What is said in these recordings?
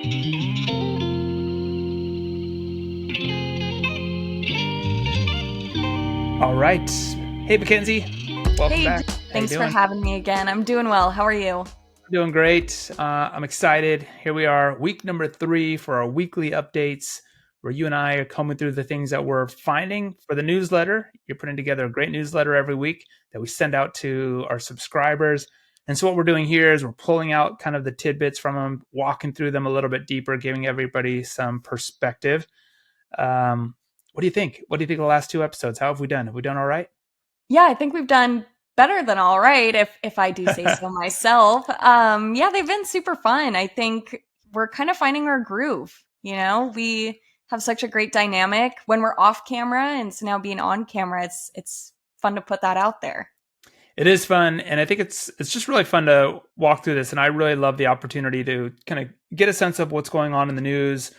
All right. Hey, Mackenzie. Welcome Hey, back. How you thanks for doing? having me again. I'm doing well. How are you? Doing great. I'm excited. Here we are, week number 3 for our weekly updates, where you and I are combing through the things that we're finding for the newsletter. You're putting together a great newsletter every week that we send out to our subscribers. And so what we're doing here is we're pulling out kind of the tidbits from them, walking through them a little bit deeper, giving everybody some perspective. What do you think? What do you think of the last 2 episodes? How have we done? Have we done all right? Yeah, I think we've done better than all right, if I do say so myself. Yeah, they've been super fun. I think we're kind of finding our groove. We have such a great dynamic when we're off camera, and so now being on camera, it's fun to put that out there. It is fun, and I think it's just really fun to walk through this. And I really love the opportunity to kind of get a sense of what's going on in the news,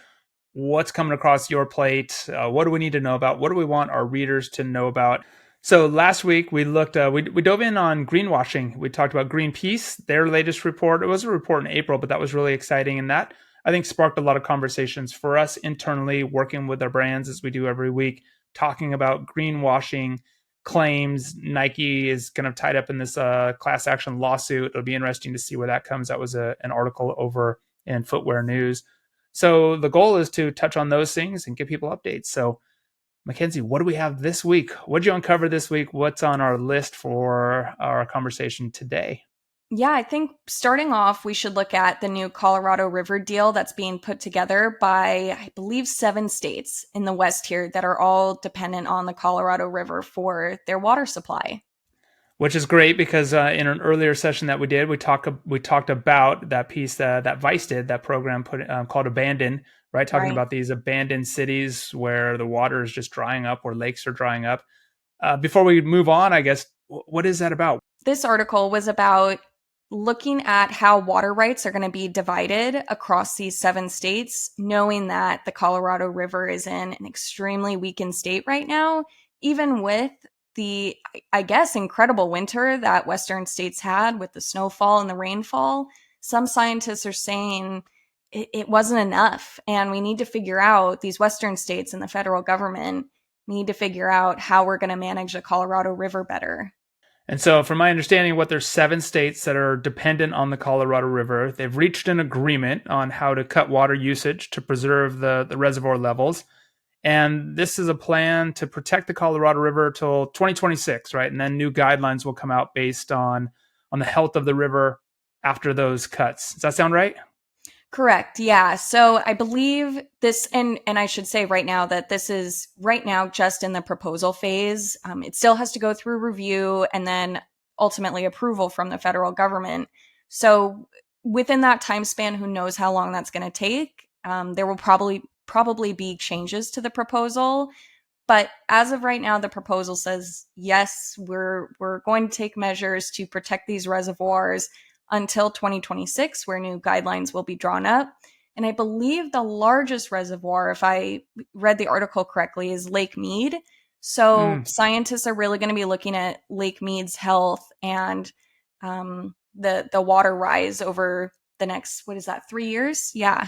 what's coming across your plate, what do we need to know about, what do we want our readers to know about. So last week we looked, we dove in on greenwashing. We talked about Greenpeace, their latest report. It was a report in April, but that was really exciting, and that I think sparked a lot of conversations for us internally, working with our brands as we do every week, talking about greenwashing claims. Nike is kind of tied up in this class action lawsuit. It'll be interesting to see where that comes. That was an article over in Footwear News. So the goal is to touch on those things and give people updates. So Mackenzie, what do we have this week? What did you uncover this week? What's on our list for our conversation today? Yeah, I think starting off, we should look at the new Colorado River deal that's being put together by, I believe, 7 states in the West here that are all dependent on the Colorado River for their water supply. Which is great because in an earlier session that we did, we talked about that piece that Vice did, that program put called Abandon, right? Talking Right. about these abandoned cities where the water is just drying up, where lakes are drying up. Before we move on, I guess, what is that about? This article was about looking at how water rights are going to be divided across these 7 states, knowing that the Colorado River is in an extremely weakened state right now, even with the, I guess, incredible winter that Western states had with the snowfall and the rainfall. Some scientists are saying it wasn't enough. And we need to figure out, these Western states and the federal government need to figure out how we're going to manage the Colorado River better. And so, from my understanding, what there's 7 states that are dependent on the Colorado River. They've reached an agreement on how to cut water usage to preserve the reservoir levels. And this is a plan to protect the Colorado River till 2026, right? And then new guidelines will come out based on the health of the river after those cuts. Does that sound right? Correct. Yeah. So I believe this, and I should say right now that this is right now just in the proposal phase. It still has to go through review and then ultimately approval from the federal government. So within that time span, who knows how long that's going to take? There will probably be changes to the proposal. But as of right now, the proposal says yes, we're going to take measures to protect these reservoirs until 2026, where new guidelines will be drawn up. And I believe the largest reservoir, if I read the article correctly, is Lake Mead. So Mm. scientists are really going to be looking at Lake Mead's health and the water rise over the next, what is that, 3 years? Yeah.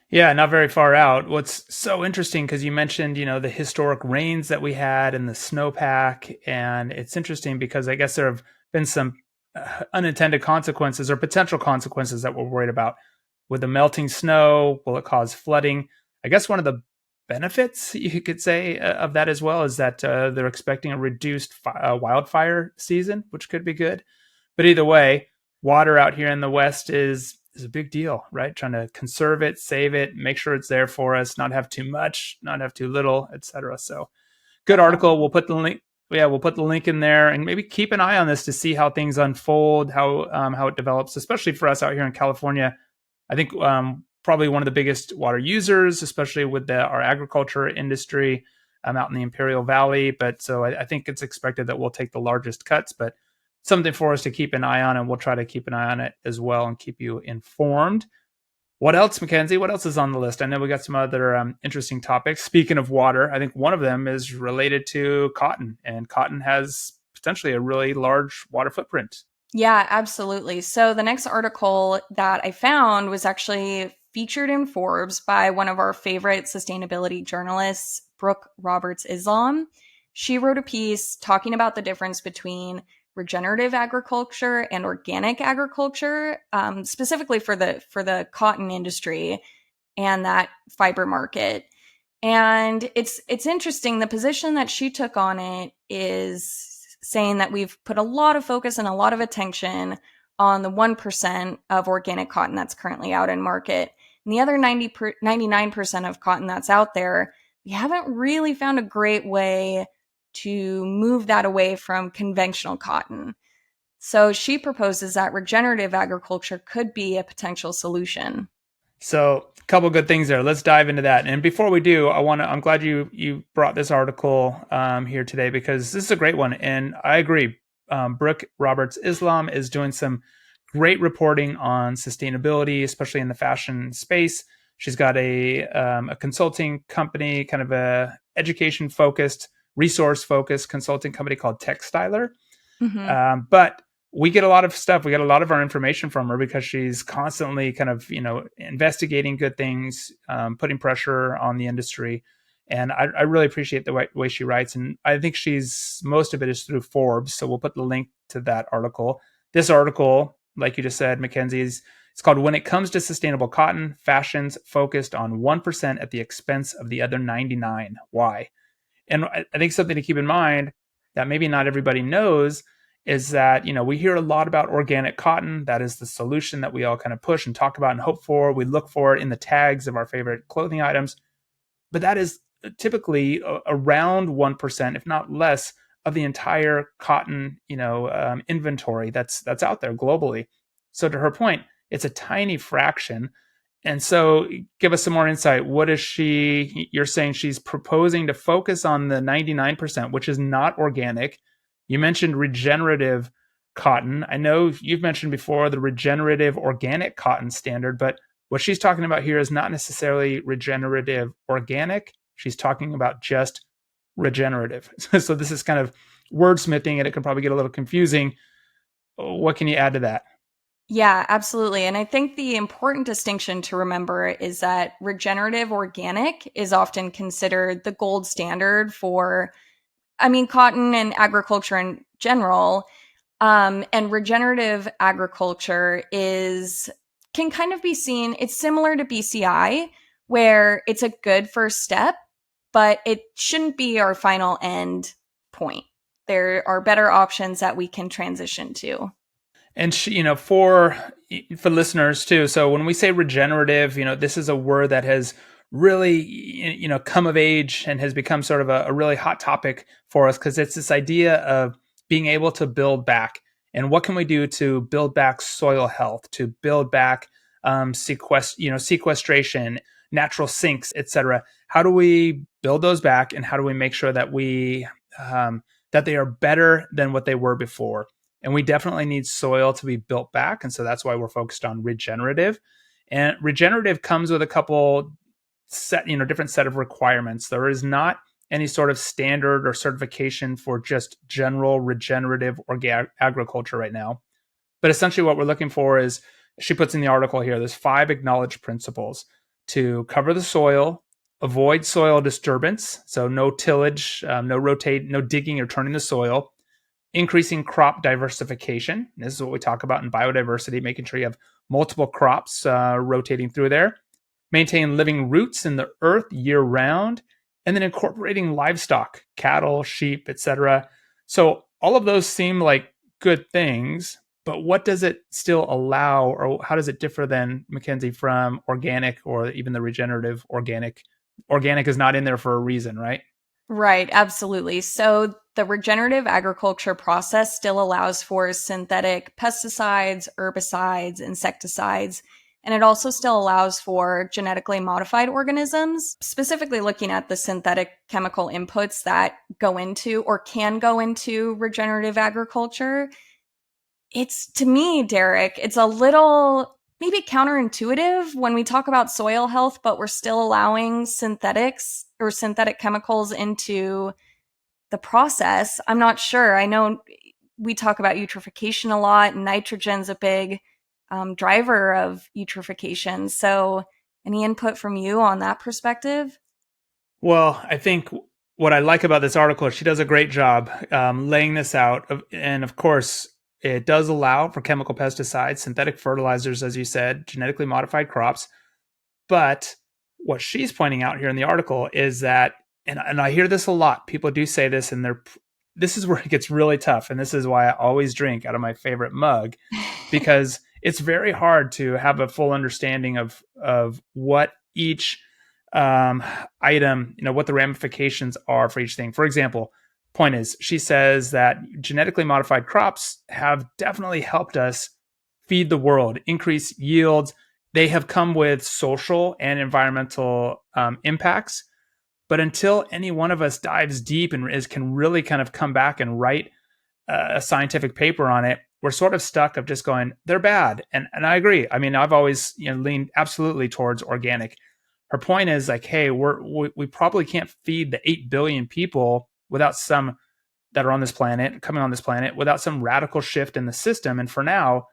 Yeah, not very far out. What's so interesting, because you mentioned, the historic rains that we had and the snowpack, and it's interesting because I guess there have been some unintended consequences or potential consequences that we're worried about. With the melting snow, will it cause flooding? I guess one of the benefits you could say of that as well is that they're expecting a reduced wildfire season, which could be good. But either way, water out here in the West is a big deal, right? Trying to conserve it, save it, make sure it's there for us, not have too much, not have too little, etc. So good article. Definitely. We'll put the link. Yeah, we'll put the link in there, and maybe keep an eye on this to see how things unfold, how it develops, especially for us out here in California. I think probably one of the biggest water users, especially with our agriculture industry out in the Imperial Valley. But so I think it's expected that we'll take the largest cuts, but something for us to keep an eye on, and we'll try to keep an eye on it as well and keep you informed. What else, Mackenzie? What else is on the list? I know we got some other interesting topics. Speaking of water, I think one of them is related to cotton, and cotton has potentially a really large water footprint. Yeah, absolutely. So the next article that I found was actually featured in Forbes by one of our favorite sustainability journalists, Brooke Roberts Islam. She wrote a piece talking about the difference between regenerative agriculture and organic agriculture, specifically for the cotton industry and that fiber market. And it's interesting. The position that she took on it is saying that we've put a lot of focus and a lot of attention on the 1% of organic cotton that's currently out in market. And the other 99% of cotton that's out there, we haven't really found a great way to move that away from conventional cotton. So she proposes that regenerative agriculture could be a potential solution. So a couple good things there. Let's dive into that. And before we do, I'm glad you brought this article here today, because this is a great one. And I agree. Brooke Roberts Islam is doing some great reporting on sustainability, especially in the fashion space. She's got a consulting company, kind of a education focused, resource focused consulting company called Textiler. Mm-hmm. But we get a lot of stuff. We get a lot of our information from her because she's constantly kind of, investigating good things, putting pressure on the industry. And I really appreciate the way she writes. And I think most of it is through Forbes. So we'll put the link to that article. This article, like you just said, Mackenzie, it's called "When It Comes to Sustainable Cotton, Fashion's Focused on 1% at the Expense of the Other 99. Why?" And I think something to keep in mind that maybe not everybody knows is that, we hear a lot about organic cotton. That is the solution that we all kind of push and talk about and hope for. We look for it in the tags of our favorite clothing items. But that is typically around 1%, if not less, of the entire cotton, inventory that's out there globally. So to her point, it's a tiny fraction. And so give us some more insight. You're saying she's proposing to focus on the 99%, which is not organic. You mentioned regenerative cotton. I know you've mentioned before the regenerative organic cotton standard, but what she's talking about here is not necessarily regenerative organic. She's talking about just regenerative. So this is kind of wordsmithing, and it can probably get a little confusing. What can you add to that? Yeah, absolutely. And I think the important distinction to remember is that regenerative organic is often considered the gold standard for, cotton and agriculture in general. And regenerative agriculture can kind of be seen, it's similar to BCI, where it's a good first step, but it shouldn't be our final end point. There are better options that we can transition to. And for listeners too. So when we say regenerative, this is a word that has really, come of age and has become sort of a really hot topic for us, because it's this idea of being able to build back. And what can we do to build back soil health, to build back sequestration, natural sinks, etc. How do we build those back, and how do we make sure that that they are better than what they were before? And we definitely need soil to be built back. And so that's why we're focused on regenerative. And regenerative comes with a couple different set of requirements. There is not any sort of standard or certification for just general regenerative agriculture right now. But essentially what we're looking for is, she puts in the article here, there's 5 acknowledged principles to cover the soil, avoid soil disturbance. So no tillage, no digging or turning the soil. Increasing crop diversification. This is what we talk about in biodiversity, making sure you have multiple crops rotating through there. Maintain living roots in the earth year round, and then incorporating livestock, cattle, sheep, etc. So all of those seem like good things, but what does it still allow, or how does it differ then, Mackenzie, from organic or even the regenerative organic? Organic is not in there for a reason, right? Right, absolutely. So the regenerative agriculture process still allows for synthetic pesticides, herbicides, insecticides, and it also still allows for genetically modified organisms, specifically looking at the synthetic chemical inputs that go into or can go into regenerative agriculture. It's, to me, Derek, it's a little maybe counterintuitive when we talk about soil health, but we're still allowing synthetics or synthetic chemicals into the process. I'm not sure. I know we talk about eutrophication a lot, and nitrogen's a big driver of eutrophication. So Any input from you on that perspective? Well, I think what I like about this article is she does a great job laying this out. And of course, it does allow for chemical pesticides, synthetic fertilizers, as you said, genetically modified crops. But what she's pointing out here in the article is that, and I hear this a lot, people do say this, and this is where it gets really tough. And this is why I always drink out of my favorite mug, because it's very hard to have a full understanding of what each item, what the ramifications are for each thing. For example, point is, she says that genetically modified crops have definitely helped us feed the world, increase yields. They have come with social and environmental impacts. But until any one of us dives deep and can really kind of come back and write a scientific paper on it, we're sort of stuck of just going, they're bad. And I agree. I mean, I've always leaned absolutely towards organic. Her point is like, hey, we probably can't feed the 8 billion people without some that are on this planet, coming on this planet, without some radical shift in the system. And for now,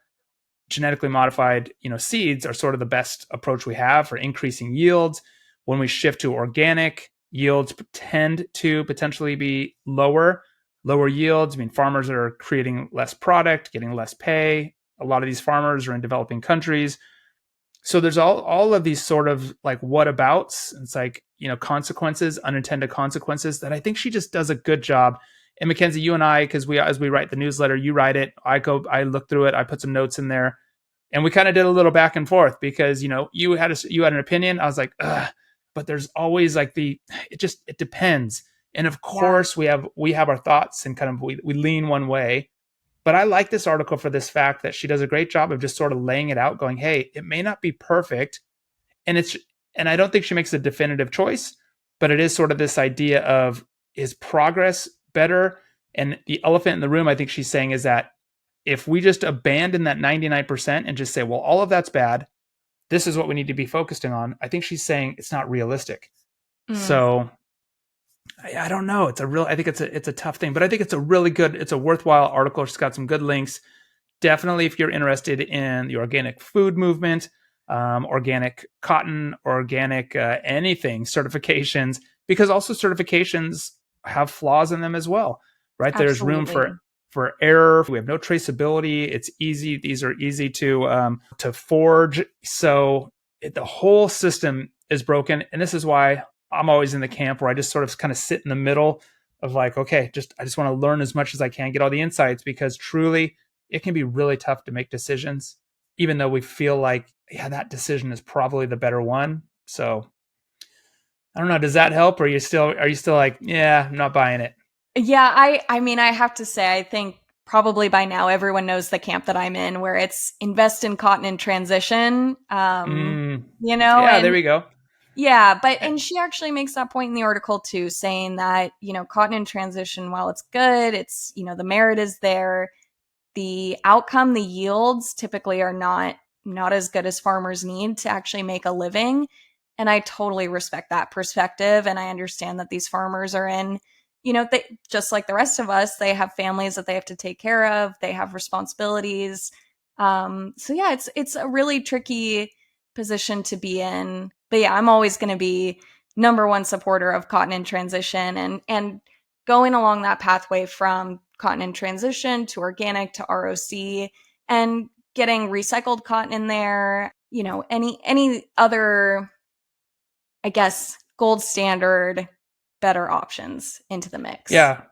genetically modified, seeds are sort of the best approach we have for increasing yields. When we shift to organic, yields tend to potentially be lower yields. I mean, farmers are creating less product, getting less pay. A lot of these farmers are in developing countries. So there's all of these sort of like whatabouts. It's like, consequences, unintended consequences that I think she just does a good job. And Mackenzie, you and I, because as we write the newsletter, you write it, I look through it, I put some notes in there, and we kind of did a little back and forth because you had an opinion. I was like, ugh, but there's always like it depends. And of course, we have our thoughts and kind of we lean one way. But I like this article for this fact that she does a great job of just sort of laying it out, going, hey, it may not be perfect. And I don't think she makes a definitive choice, but it is sort of this idea of, is progress better? And the elephant in the room, I think she's saying, is that if we just abandon that 99% and just say, well, all of that's bad, this is what we need to be focusing on, I think she's saying it's not realistic. So I don't know. I think it's a tough thing, but I think it's a worthwhile article. She's got some good links. Definitely, if you're interested in the organic food movement, organic cotton, organic anything, certifications, because also certifications have flaws in them as well, right? Absolutely. There's room for error. We have no traceability. It's easy. These are easy to forge. So the whole system is broken. And this is why I'm always in the camp where I just sort of kind of sit in the middle of like, okay, I just want to learn as much as I can, get all the insights, because truly it can be really tough to make decisions, even though we feel like, yeah, that decision is probably the better one. So I don't know. Does that help? Or are you still like, yeah, I'm not buying it? Yeah, I mean, I have to say, I think probably by now everyone knows the camp that I'm in, where it's invest in cotton in transition. Yeah, there we go. Yeah, and she actually makes that point in the article too, saying that, cotton in transition, while it's good, it's, the merit is there. The outcome, the yields typically are not as good as farmers need to actually make a living. And I totally respect that perspective. And I understand that these farmers are in, they, just like the rest of us, they have families that they have to take care of. They have responsibilities. So yeah, it's a really tricky position to be in. But yeah, I'm always going to be number one supporter of cotton in transition and going along that pathway from cotton in transition to organic to ROC and getting recycled cotton in there, any other, I guess, gold standard, better options into the mix. Yeah.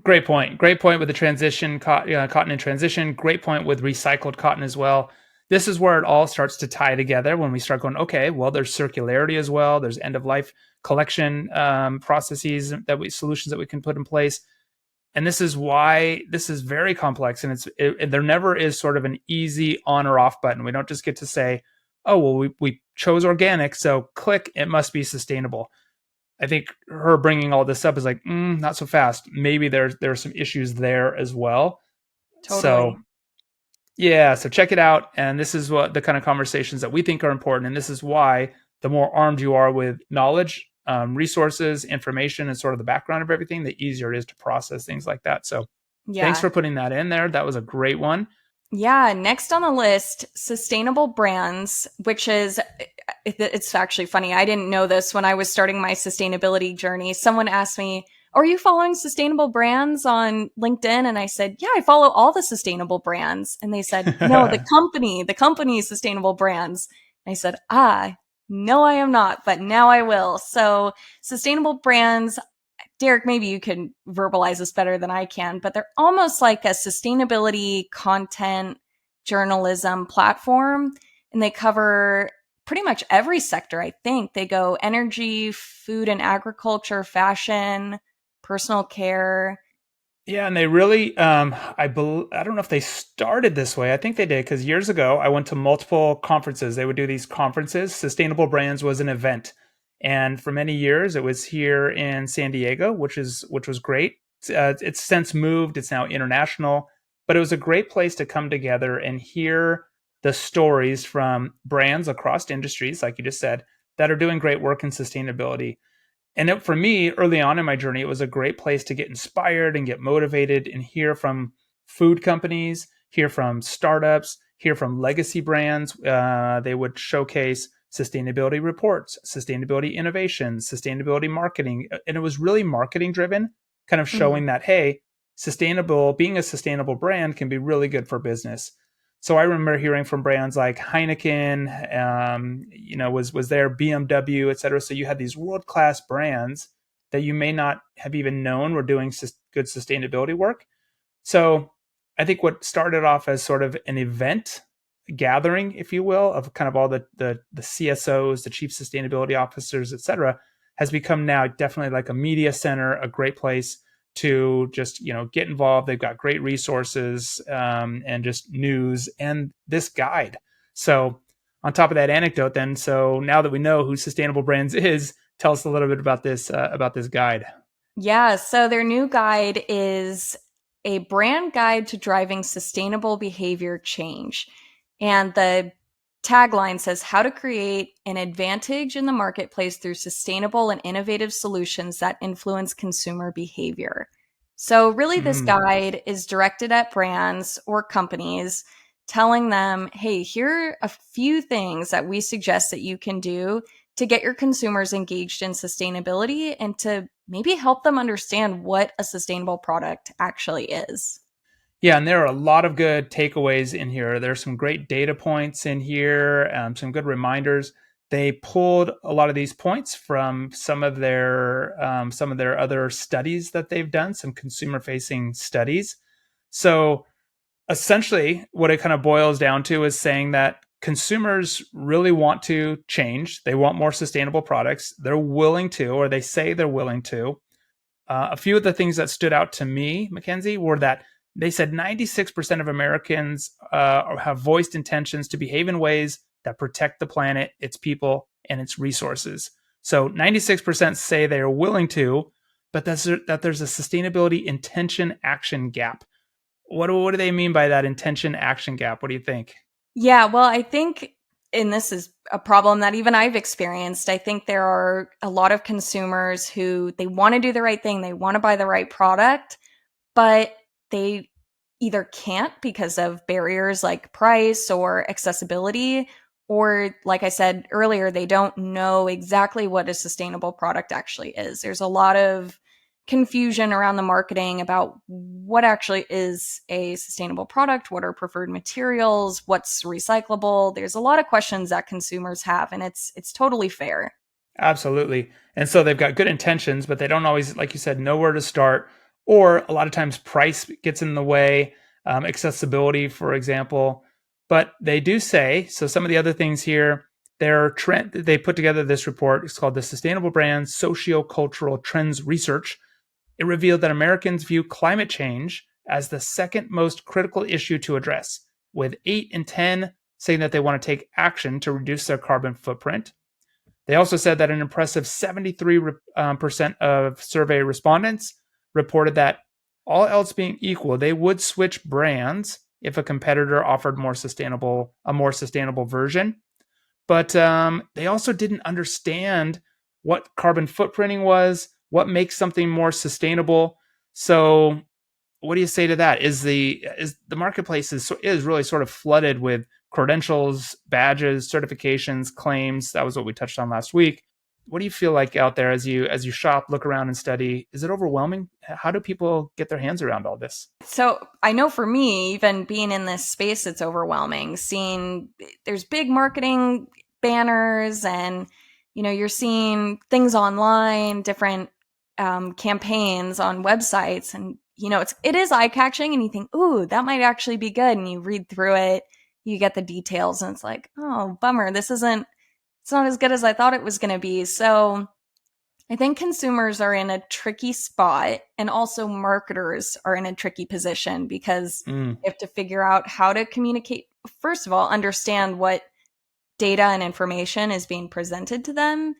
Great point. Great point with the transition, cotton in transition. Great point with recycled cotton as well. This is where it all starts to tie together when we start going, okay, well, there's circularity as well. There's end of life collection processes solutions that we can put in place. And this is why this is very complex. And there never is sort of an easy on or off button. We don't just get to say, oh, well, we chose organic, so click, it must be sustainable. I think her bringing all this up is like, not so fast. Maybe there are some issues there as well. Totally. So yeah, so check it out. And this is what the kind of conversations that we think are important. And this is why the more armed you are with knowledge, resources, information, and sort of the background of everything, the easier it is to process things like that. So thanks for putting that in there. That was a great one. Yeah. Next on the list, sustainable brands, which is, it's actually funny. I didn't know this when I was starting my sustainability journey. Someone asked me, are you following sustainable brands on LinkedIn? And I said, yeah, I follow all the sustainable brands. And they said, no, the company is sustainable brands. And I said, no, I am not, but now I will. So sustainable brands, Derek, maybe you can verbalize this better than I can, but they're almost like a sustainability content journalism platform. And they cover pretty much every sector, I think. They go energy, food and agriculture, fashion, personal care. Yeah, and they really, I don't know if they started this way. I think they did because years ago I went to multiple conferences. They would do these conferences. Sustainable Brands was an event, and for many years it was here in San Diego, which was great. It's since moved. It's now international, but it was a great place to come together and hear the stories from brands across industries, like you just said, that are doing great work in sustainability. And for me, early on in my journey, it was a great place to get inspired and get motivated and hear from food companies, hear from startups, hear from legacy brands. They would showcase sustainability reports, sustainability innovations, sustainability marketing. And it was really marketing driven, kind of Mhm. showing that, hey, being a sustainable brand can be really good for business. So I remember hearing from brands like Heineken, was there, BMW, et cetera. So you had these world class brands that you may not have even known were doing good sustainability work. So I think what started off as sort of an event gathering, if you will, of kind of all the CSOs, the chief sustainability officers, et cetera, has become now definitely like a media center, a great place to just get involved. They've got great resources, and just news and this guide. So on top of that anecdote, then, so now that we know who Sustainable Brands is, tell us a little bit about this guide. Yeah, so their new guide is a brand guide to driving sustainable behavior change. And the tagline says how to create an advantage in the marketplace through sustainable and innovative solutions that influence consumer behavior. So, really, this Mm. guide is directed at brands or companies, telling them, hey, here are a few things that we suggest that you can do to get your consumers engaged in sustainability and to maybe help them understand what a sustainable product actually is. Yeah, and there are a lot of good takeaways in here. There's some great data points in here, some good reminders. They pulled a lot of these points from some of their other studies that they've done, some consumer facing studies. So essentially, what it kind of boils down to is saying that consumers really want to change. They want more sustainable products. They're willing to, or they say they're willing to. A few of the things that stood out to me, Mackenzie, were that they said 96% of Americans have voiced intentions to behave in ways that protect the planet, its people, and its resources. So 96% say they are willing to, but that there's a sustainability intention action gap. What do they mean by that intention action gap? What do you think? Yeah, well, I think, and this is a problem that even I've experienced, I think there are a lot of consumers who they want to do the right thing, they want to buy the right product, but they either can't because of barriers like price or accessibility, or like I said earlier, they don't know exactly what a sustainable product actually is. There's a lot of confusion around the marketing about what actually is a sustainable product, what are preferred materials, what's recyclable. There's a lot of questions that consumers have, and it's totally fair. Absolutely. And so they've got good intentions, but they don't always, like you said, know where to start. Or a lot of times price gets in the way, accessibility, for example. But they do say, so some of the other things here, they put together this report. It's called the Sustainable Brands Socio-Cultural Trends Research. It revealed that Americans view climate change as the second most critical issue to address, with 8 in 10 saying that they want to take action to reduce their carbon footprint. They also said that an impressive 73% of survey respondents reported that, all else being equal, they would switch brands if a competitor offered a more sustainable version. But they also didn't understand what carbon footprinting was, what makes something more sustainable. So what do you say to that? Is the marketplace is really sort of flooded with credentials, badges, certifications, claims. That was what we touched on last week. What do you feel like out there as you shop, look around, and study? Is it overwhelming? How do people get their hands around all this? So I know for me, even being in this space, it's overwhelming. Seeing there's big marketing banners, and you're seeing things online, different campaigns on websites, and it is eye catching, and you think, ooh, that might actually be good, and you read through it, you get the details, and it's like, oh, bummer, it's not as good as I thought it was going to be. So I think consumers are in a tricky spot, and also marketers are in a tricky position because Mm. they have to figure out how to communicate. First of all, understand what data and information is being presented to them,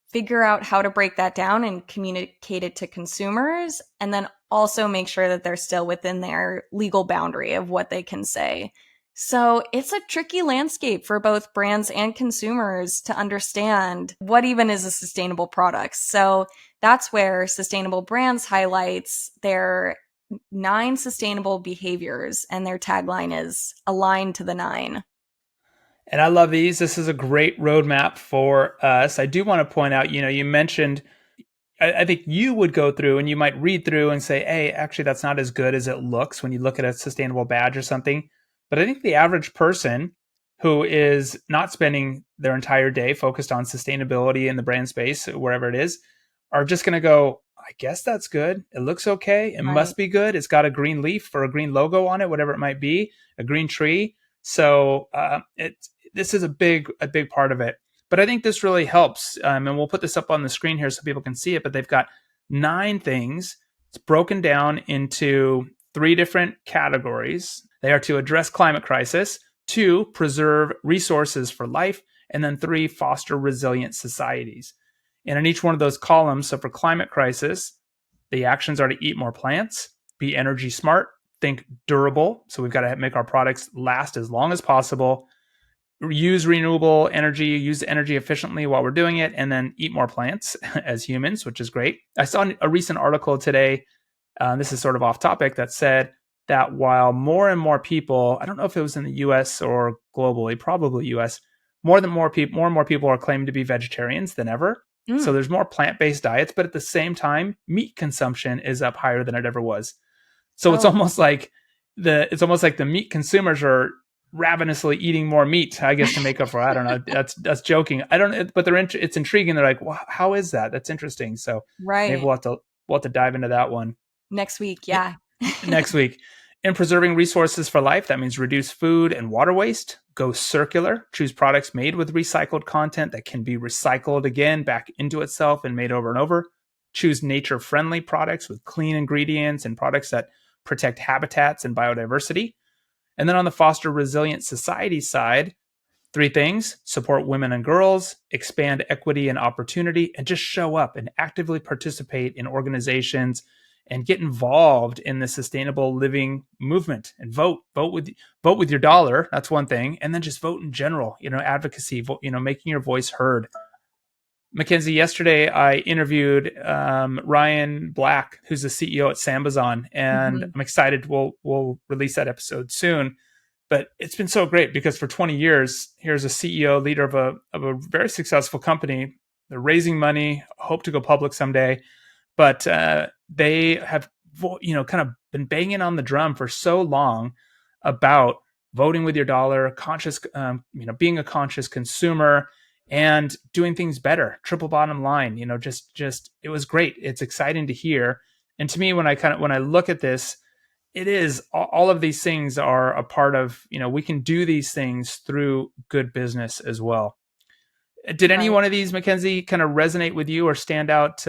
figure out how to break that down and communicate it to consumers, and then also make sure that they're still within their legal boundary of what they can say. So it's a tricky landscape for both brands and consumers to understand what even is a sustainable product. So that's where Sustainable Brands highlights their 9 sustainable behaviors, and their tagline is aligned to the 9. And I love these. This is a great roadmap for us. I do want to point out, you mentioned, I think you would go through and you might read through and say, hey, actually, that's not as good as it looks when you look at a sustainable badge or something. But I think the average person who is not spending their entire day focused on sustainability in the brand space, wherever it is, are just going to go, I guess that's good. It looks okay. It Right. must be good. It's got a green leaf or a green logo on it, whatever it might be, a green tree. So this is a big part of it. But I think this really helps. And we'll put this up on the screen here so people can see it. But they've got 9 things. It's broken down into 3 different categories. They are to address climate crisis, 2, preserve resources for life, and then 3, foster resilient societies. And in each one of those columns, so for climate crisis, the actions are to eat more plants, be energy smart, think durable. So we've got to make our products last as long as possible, use renewable energy, use energy efficiently while we're doing it, and then eat more plants as humans, which is great. I saw a recent article today, this is sort of off topic, that said that while more and more people, I don't know if it was in the US or globally, probably US, more and more people are claiming to be vegetarians than ever. So there's more plant-based diets, but at the same time, meat consumption is up higher than it ever was. So it's almost like the meat consumers are ravenously eating more meat, I guess, to make up for, I don't know, that's joking. I don't, but it's intriguing. They're like, well, how is that? That's interesting. So maybe Right. we'll have to dive into that one Next week, yeah. next week. In preserving resources for life, that means reduce food and water waste, go circular, choose products made with recycled content that can be recycled again back into itself and made over and over. Choose nature-friendly products with clean ingredients and products that protect habitats and biodiversity. And then on the foster resilient society side, 3 things: support women and girls, expand equity and opportunity, and just show up and actively participate in organizations and get involved in the sustainable living movement and vote with your dollar. That's one thing. And then just vote in general, advocacy, making your voice heard. Mackenzie, yesterday I interviewed Ryan Black, who's the CEO at Sambazon, and I'm excited. We'll release that episode soon. But it's been so great because for 20 years, here's a CEO, leader of a very successful company. They're raising money, hope to go public someday, but they have kind of been banging on the drum for so long about voting with your dollar, conscious, being a conscious consumer, and doing things better. Triple bottom line, just it was great. It's exciting to hear. And to me, when I look at this, it is all of these things are a part of, we can do these things through good business as well. Did any Right. one of these, Mackenzie, kind of resonate with you or stand out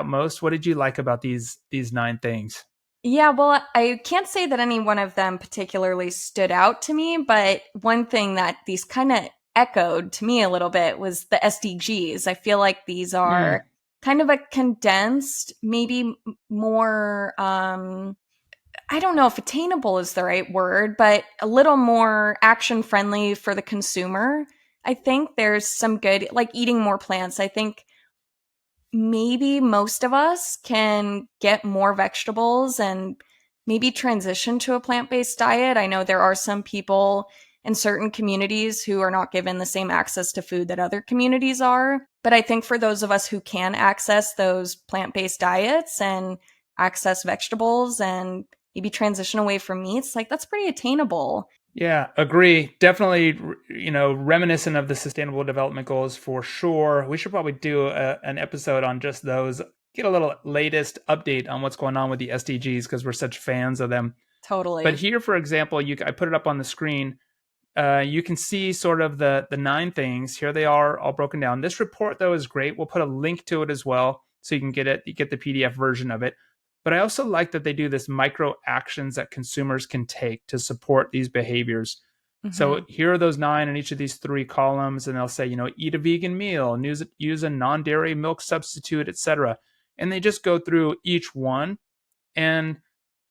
most? What did you like about these 9 things? Yeah, well, I can't say that any one of them particularly stood out to me, but one thing that these kind of echoed to me a little bit was the SDGs. I feel like these are kind of a condensed, maybe more, I don't know if attainable is the right word, but a little more action friendly for the consumer. I think there's some good, like eating more plants. I think maybe most of us can get more vegetables and maybe transition to a plant-based diet. I know there are some people in certain communities who are not given the same access to food that other communities are. But I think for those of us who can access those plant-based diets and access vegetables and maybe transition away from meats, like that's pretty attainable. Yeah, agree. Definitely, reminiscent of the Sustainable Development Goals for sure. We should probably do an episode on just those. Get a little latest update on what's going on with the SDGs because we're such fans of them. But Totally. here, for example, I put it up on the screen. You can see sort of the 9 things. Here they are, all broken down. This report, though, is great. We'll put a link to it as well, so you can get it. You get the PDF version of it. But I also like that they do this micro actions that consumers can take to support these behaviors. So here are those 9 in each of these 3 columns, and they'll say, eat a vegan meal, use a non-dairy milk substitute, etc. And they just go through each one and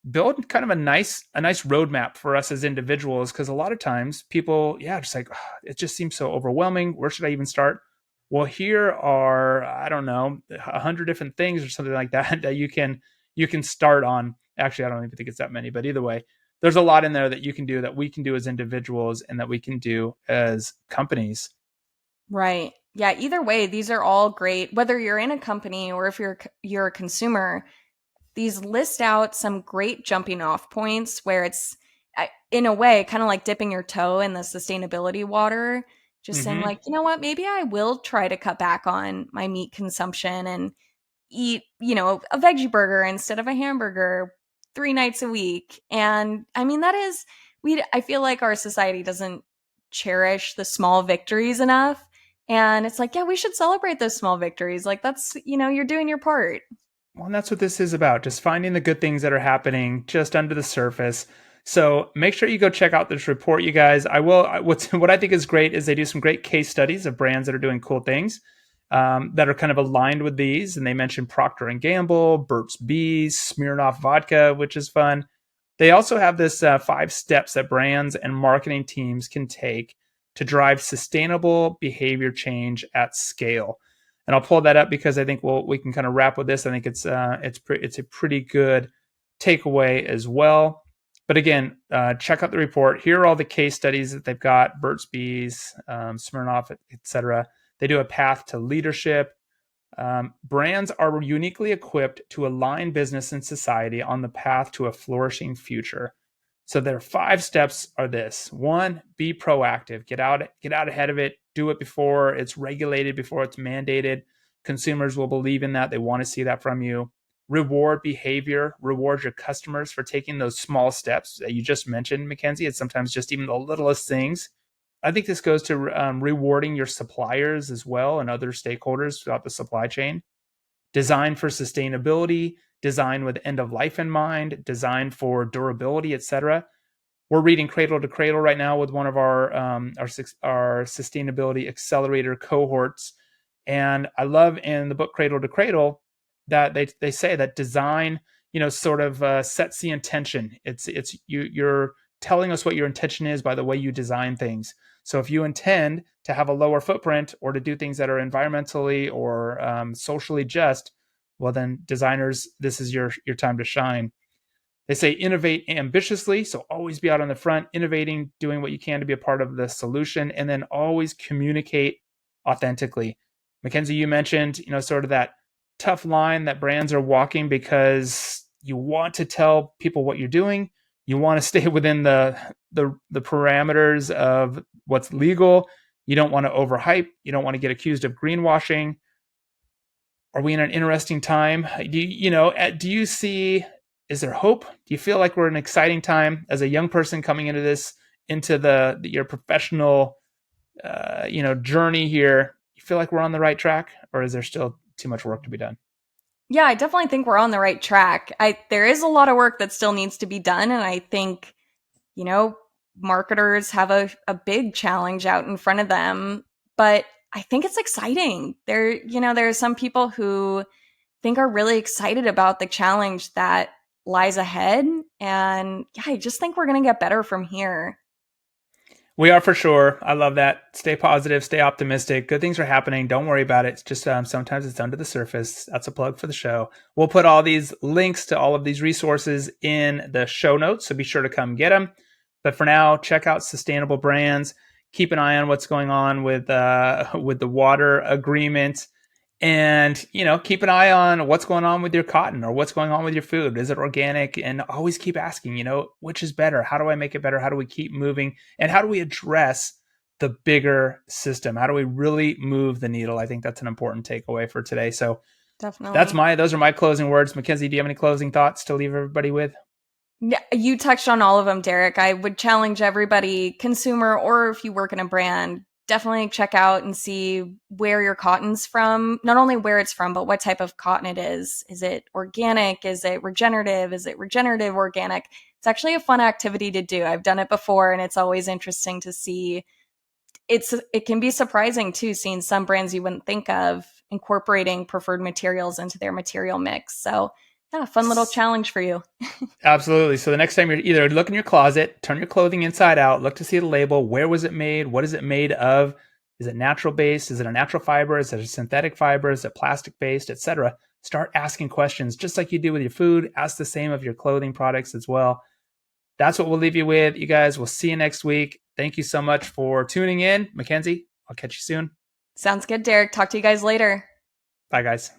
build kind of a nice roadmap for us as individuals, because a lot of times people, just like, it just seems so overwhelming. Where should I even start? Well, here are, I don't know, 100 different things or something like that that you can start on. Actually, I don't even think it's that many, but either way, there's a lot in there that you can do, that we can do as individuals and that we can do as companies. Right. Yeah, either way, these are all great. Whether you're in a company or if you're a consumer, these list out some great jumping off points where it's in a way kind of like dipping your toe in the sustainability water, just saying like, you know what, maybe I will try to cut back on my meat consumption and eat, a veggie burger instead of a hamburger 3 nights a week. And I mean, I feel like our society doesn't cherish the small victories enough. And it's like, yeah, we should celebrate those small victories. Like that's, you're doing your part. Well, and that's what this is about, just finding the good things that are happening just under the surface. So make sure you go check out this report, you guys. What I think is great is they do some great case studies of brands that are doing cool things that are kind of aligned with these. And they mentioned Procter & Gamble, Burt's Bees, Smirnoff Vodka, which is fun. They also have this 5 steps that brands and marketing teams can take to drive sustainable behavior change at scale. And I'll pull that up because I think we can kind of wrap with this. I think it's a pretty good takeaway as well. But again, check out the report. Here are all the case studies that they've got: Burt's Bees, Smirnoff, etc. They do a path to leadership. Brands are uniquely equipped to align business and society on the path to a flourishing future. So their 5 steps are this: 1, be proactive. Get out ahead of it. Do it before it's regulated, before it's mandated. Consumers will believe in that. They want to see that from you. Reward behavior. Reward your customers for taking those small steps that you just mentioned, Mackenzie. It's sometimes just even the littlest things. I think this goes to rewarding your suppliers as well and other stakeholders throughout the supply chain. Design for sustainability, design with end of life in mind, design for durability, etc. We're reading Cradle to Cradle right now with one of our sustainability accelerator cohorts, and I love in the book Cradle to Cradle that they say that design, sort of sets the intention. You're telling us what your intention is by the way you design things. So if you intend to have a lower footprint or to do things that are environmentally or socially just, well then designers, this is your time to shine. They say innovate ambitiously, so always be out on the front, innovating, doing what you can to be a part of the solution, and then always communicate authentically. Mackenzie, you mentioned, sort of that tough line that brands are walking because you want to tell people what you're doing. You want to stay within the parameters of what's legal. You don't want to overhype. You don't want to get accused of greenwashing. Are we in an interesting time? Do you see, is there hope? Do you feel like we're in an exciting time as a young person coming into this, into your professional, journey here? You feel like we're on the right track, or is there still too much work to be done? Yeah, I definitely think we're on the right track. There is a lot of work that still needs to be done. And I think, marketers have a big challenge out in front of them, but I think it's exciting. There are some people who are really excited about the challenge that lies ahead. And yeah, I just think we're going to get better from here. We are for sure. I love that. Stay positive, stay optimistic. Good things are happening. Don't worry about it. It's just sometimes it's under the surface. That's a plug for the show. We'll put all these links to all of these resources in the show notes, so be sure to come get them. But for now, check out sustainable brands. Keep an eye on what's going on with the water agreement, and keep an eye on what's going on with your cotton or what's going on with your food. Is it organic? And always keep asking, which is better? How do I make it better? How do we keep moving? And how do we address the bigger system? How do we really move the needle? I think that's an important takeaway for today. So Definitely. those are my closing words. Mackenzie, do you have any closing thoughts to leave everybody with? Yeah, you touched on all of them, Derek. I would challenge everybody, consumer, or if you work in a brand, definitely check out and see where your cotton's from. Not only where it's from, but what type of cotton it is. Is it organic? Is it regenerative? Is it regenerative organic? It's actually a fun activity to do. I've done it before, and it's always interesting to see. It can be surprising too, seeing some brands you wouldn't think of incorporating preferred materials into their material mix. So yeah, fun little challenge for you. Absolutely. So the next time you're either look in your closet, turn your clothing inside out, look to see the label. Where was it made? What is it made of? Is it natural based? Is it a natural fiber? Is it a synthetic fiber? Is it plastic based, etc.? Start asking questions just like you do with your food. Ask the same of your clothing products as well. That's what we'll leave you with. You guys, we'll see you next week. Thank you so much for tuning in. Mackenzie, I'll catch you soon. Sounds good, Derek. Talk to you guys later. Bye, guys.